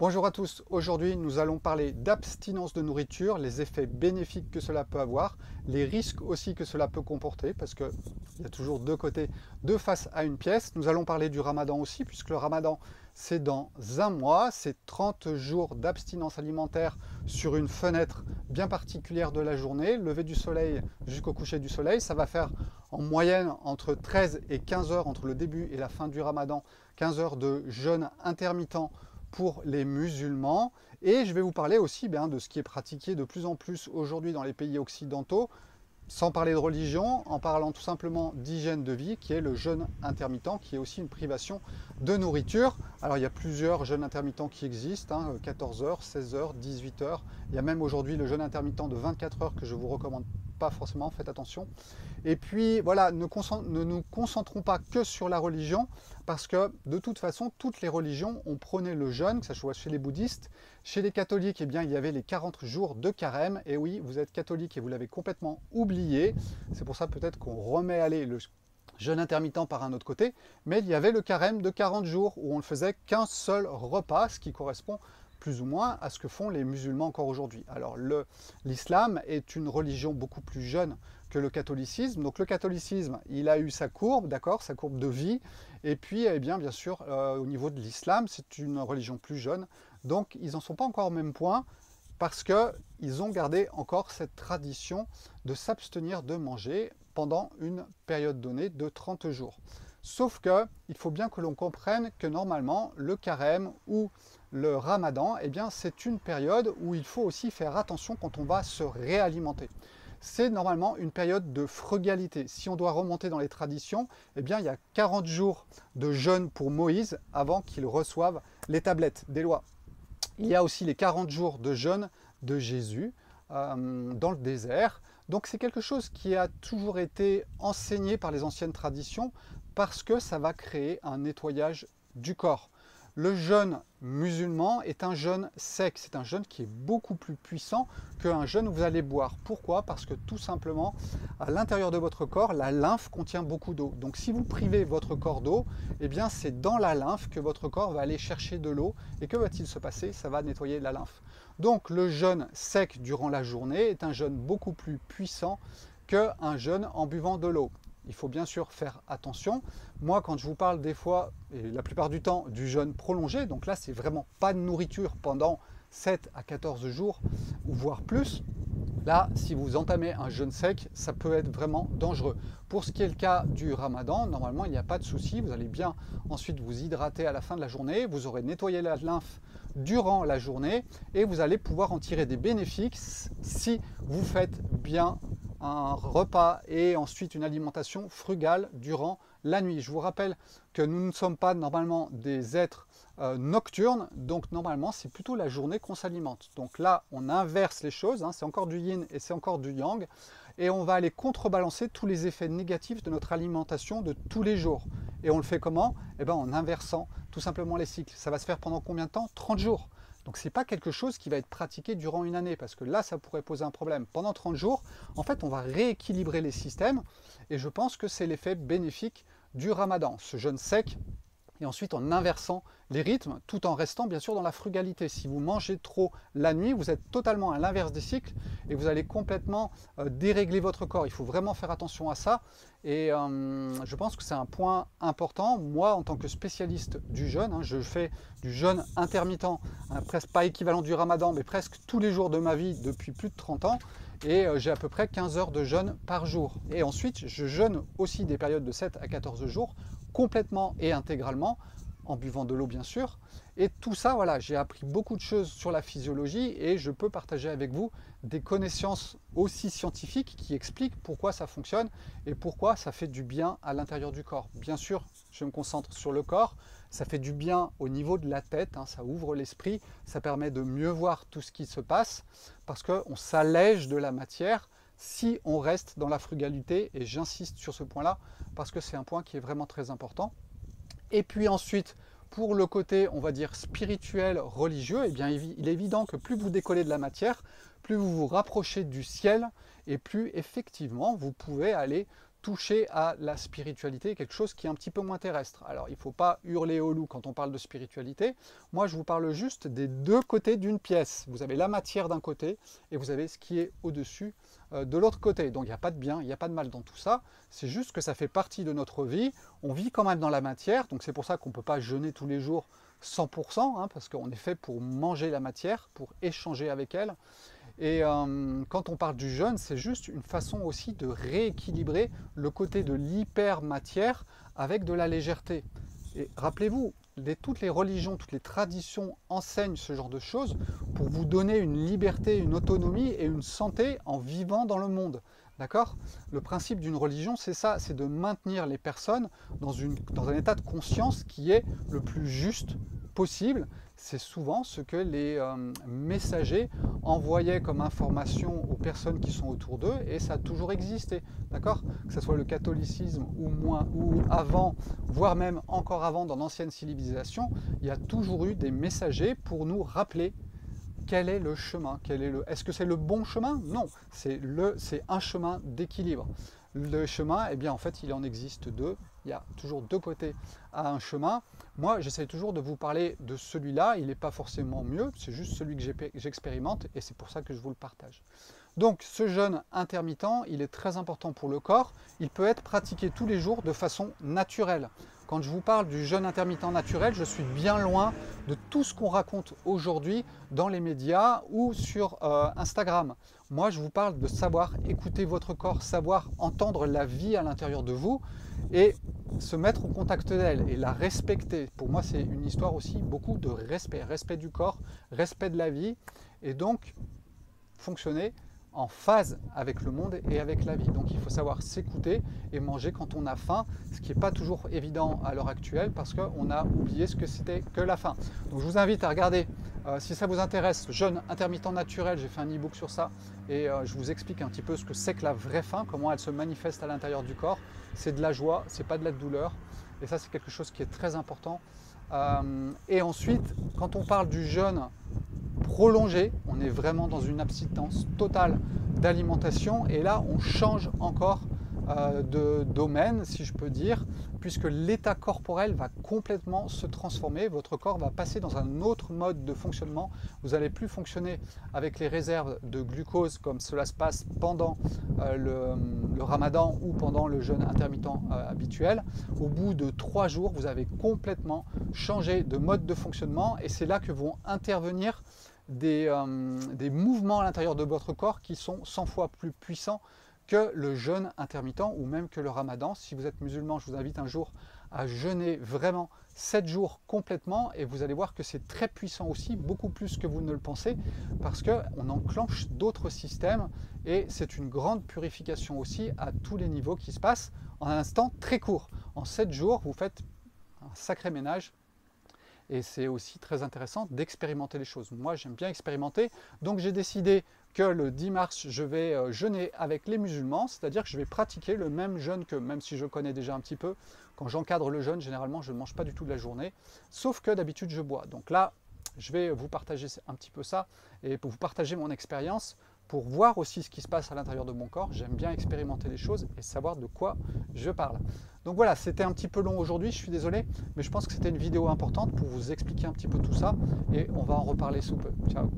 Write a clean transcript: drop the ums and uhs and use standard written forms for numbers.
Bonjour à tous, aujourd'hui nous allons parler d'abstinence de nourriture, les effets bénéfiques que cela peut avoir, les risques aussi que cela peut comporter, parce qu'il y a toujours deux côtés, deux faces à une pièce. Nous allons parler du ramadan aussi, puisque le ramadan c'est dans un mois, c'est 30 jours d'abstinence alimentaire sur une fenêtre bien particulière de la journée, lever du soleil jusqu'au coucher du soleil. Ça va faire en moyenne entre 13 et 15 heures entre le début et la fin du ramadan, 15 heures de jeûne intermittent pour les musulmans. Et je vais vous parler aussi de ce qui est pratiqué de plus en plus aujourd'hui dans les pays occidentaux, sans parler de religion, en parlant tout simplement d'hygiène de vie, qui est le jeûne intermittent, qui est aussi une privation de nourriture. Alors il y a plusieurs jeûnes intermittents qui existent, 14 heures, 16 heures, 18 heures. Il y a même aujourd'hui le jeûne intermittent de 24 heures que je ne vous recommande pas forcément, faites attention. Et puis voilà, ne nous concentrons pas que sur la religion, parce que de toute façon, toutes les religions ont prôné le jeûne, que ce soit chez les bouddhistes, chez les catholiques, il y avait les 40 jours de carême. Et oui, vous êtes catholique et vous l'avez complètement oublié. C'est pour ça peut-être qu'on remet le jeûne intermittent par un autre côté. Mais il y avait le carême de 40 jours où on ne faisait qu'un seul repas, ce qui correspond plus ou moins à ce que font les musulmans encore aujourd'hui. Alors l'islam est une religion beaucoup plus jeune que le catholicisme. Donc le catholicisme, il a eu sa courbe, d'accord, sa courbe de vie. Et puis, bien sûr, au niveau de l'islam, c'est une religion plus jeune. Donc ils n'en sont pas encore au même point, parce qu'ils ont gardé encore cette tradition de s'abstenir de manger pendant une période donnée de 30 jours. Sauf qu'il faut bien que l'on comprenne que normalement, le carême ou le ramadan, c'est une période où il faut aussi faire attention quand on va se réalimenter. C'est normalement une période de frugalité. Si on doit remonter dans les traditions, il y a 40 jours de jeûne pour Moïse avant qu'il reçoive les tablettes des lois. Il y a aussi les 40 jours de jeûne de Jésus dans le désert. Donc c'est quelque chose qui a toujours été enseigné par les anciennes traditions, parce que ça va créer un nettoyage du corps. Le jeûne musulman est un jeûne sec, c'est un jeûne qui est beaucoup plus puissant qu'un jeûne où vous allez boire. Pourquoi? Parce que tout simplement, à l'intérieur de votre corps, la lymphe contient beaucoup d'eau. Donc si vous privez votre corps d'eau, c'est dans la lymphe que votre corps va aller chercher de l'eau. Et que va-t-il se passer? Ça va nettoyer la lymphe. Donc le jeûne sec durant la journée est un jeûne beaucoup plus puissant qu'un jeûne en buvant de l'eau. Il faut bien sûr faire attention. Moi, quand je vous parle des fois, et la plupart du temps, du jeûne prolongé, donc là, c'est vraiment pas de nourriture pendant 7 à 14 jours, ou voire plus. Là, si vous entamez un jeûne sec, ça peut être vraiment dangereux. Pour ce qui est le cas du ramadan, normalement, il n'y a pas de souci. Vous allez bien ensuite vous hydrater à la fin de la journée. Vous aurez nettoyé la lymphe durant la journée et vous allez pouvoir en tirer des bénéfices si vous faites bien un repas et ensuite une alimentation frugale durant la nuit. Je vous rappelle que nous ne sommes pas normalement des êtres nocturnes, donc normalement c'est plutôt la journée qu'on s'alimente. Donc là on inverse les choses, c'est encore du yin et c'est encore du yang, et on va aller contrebalancer tous les effets négatifs de notre alimentation de tous les jours. Et on le fait comment? En inversant tout simplement les cycles. Ça va se faire pendant combien de temps? 30 jours. Donc ce n'est pas quelque chose qui va être pratiqué durant une année, parce que là, ça pourrait poser un problème. Pendant 30 jours, en fait, on va rééquilibrer les systèmes, et je pense que c'est l'effet bénéfique du ramadan, ce jeûne sec, et ensuite en inversant les rythmes, tout en restant bien sûr dans la frugalité. Si vous mangez trop la nuit, vous êtes totalement à l'inverse des cycles, et vous allez complètement dérégler votre corps. Il faut vraiment faire attention à ça, et je pense que c'est un point important. Moi, en tant que spécialiste du jeûne, je fais du jeûne intermittent, presque pas équivalent du ramadan, mais presque tous les jours de ma vie depuis plus de 30 ans, et j'ai à peu près 15 heures de jeûne par jour. Et ensuite, je jeûne aussi des périodes de 7 à 14 jours, complètement et intégralement, en buvant de l'eau bien sûr. Et tout ça, voilà, j'ai appris beaucoup de choses sur la physiologie, et je peux partager avec vous des connaissances aussi scientifiques qui expliquent pourquoi ça fonctionne et pourquoi ça fait du bien à l'intérieur du corps. Bien sûr, je me concentre sur le corps, ça fait du bien au niveau de la tête, ça ouvre l'esprit, ça permet de mieux voir tout ce qui se passe, parce qu'on s'allège de la matière si on reste dans la frugalité, et j'insiste sur ce point-là, parce que c'est un point qui est vraiment très important. Et puis ensuite, pour le côté, on va dire, spirituel, religieux, il est évident que plus vous décollez de la matière, plus vous vous rapprochez du ciel, et plus effectivement vous pouvez aller toucher à la spiritualité, quelque chose qui est un petit peu moins terrestre. Alors il ne faut pas hurler au loup quand on parle de spiritualité. Moi je vous parle juste des deux côtés d'une pièce. Vous avez la matière d'un côté et vous avez ce qui est au-dessus de l'autre côté. Donc il n'y a pas de bien, il n'y a pas de mal dans tout ça. C'est juste que ça fait partie de notre vie. On vit quand même dans la matière, donc c'est pour ça qu'on ne peut pas jeûner tous les jours 100%, hein, parce qu'on est fait pour manger la matière, pour échanger avec elle. Et quand on parle du jeûne, c'est juste une façon aussi de rééquilibrer le côté de l'hyper-matière avec de la légèreté. Et rappelez-vous, toutes les religions, toutes les traditions enseignent ce genre de choses pour vous donner une liberté, une autonomie et une santé en vivant dans le monde. D'accord? Le principe d'une religion, c'est ça, c'est de maintenir les personnes dans un état de conscience qui est le plus juste possible. C'est souvent ce que les messagers envoyaient comme information aux personnes qui sont autour d'eux, et ça a toujours existé, d'accord? Que ce soit le catholicisme ou avant, voire même encore avant dans d'anciennes civilisations, il y a toujours eu des messagers pour nous rappeler quel est le chemin, est-ce que c'est le bon chemin? Non, c'est un chemin d'équilibre. Le chemin, eh bien en fait, il en existe deux. Il y a toujours deux côtés à un chemin. Moi, j'essaie toujours de vous parler de celui-là. Il n'est pas forcément mieux, c'est juste celui que j'expérimente et c'est pour ça que je vous le partage. Donc, ce jeûne intermittent, il est très important pour le corps. Il peut être pratiqué tous les jours de façon naturelle. Quand je vous parle du jeûne intermittent naturel, je suis bien loin de tout ce qu'on raconte aujourd'hui dans les médias ou sur Instagram. Moi, je vous parle de savoir écouter votre corps, savoir entendre la vie à l'intérieur de vous et se mettre au contact d'elle et la respecter. Pour moi, c'est une histoire aussi beaucoup de respect, respect du corps, respect de la vie et donc fonctionner en phase avec le monde et avec la vie. Donc il faut savoir s'écouter et manger quand on a faim, ce qui n'est pas toujours évident à l'heure actuelle parce qu'on a oublié ce que c'était que la faim. Donc je vous invite à regarder, si ça vous intéresse, jeûne intermittent naturel, j'ai fait un e-book sur ça et je vous explique un petit peu ce que c'est que la vraie faim, comment elle se manifeste à l'intérieur du corps. C'est de la joie, c'est pas de la douleur et ça c'est quelque chose qui est très important. Et ensuite, quand on parle du jeûne prolongé, on est vraiment dans une abstinence totale d'alimentation et là on change encore de domaine, si je peux dire, puisque l'état corporel va complètement se transformer, votre corps va passer dans un autre mode de fonctionnement, vous n'allez plus fonctionner avec les réserves de glucose comme cela se passe pendant le ramadan ou pendant le jeûne intermittent habituel. Au bout de 3 jours, vous avez complètement changé de mode de fonctionnement et c'est là que vont intervenir des mouvements à l'intérieur de votre corps qui sont 100 fois plus puissants que le jeûne intermittent ou même que le ramadan. Si vous êtes musulman, je vous invite un jour à jeûner vraiment 7 jours complètement et vous allez voir que c'est très puissant aussi, beaucoup plus que vous ne le pensez parce qu'on enclenche d'autres systèmes et c'est une grande purification aussi à tous les niveaux qui se passe en un instant très court. En 7 jours, vous faites un sacré ménage. Et c'est aussi très intéressant d'expérimenter les choses. Moi, j'aime bien expérimenter. Donc, j'ai décidé que le 10 mars, je vais jeûner avec les musulmans. C'est-à-dire que je vais pratiquer le même jeûne que, même si je connais déjà un petit peu, quand j'encadre le jeûne, généralement, je ne mange pas du tout de la journée. Sauf que d'habitude, je bois. Donc là, je vais vous partager un petit peu ça et pour vous partager mon expérience pour voir aussi ce qui se passe à l'intérieur de mon corps. J'aime bien expérimenter les choses et savoir de quoi je parle. Donc voilà, c'était un petit peu long aujourd'hui, je suis désolé, mais je pense que c'était une vidéo importante pour vous expliquer un petit peu tout ça et on va en reparler sous peu. Ciao.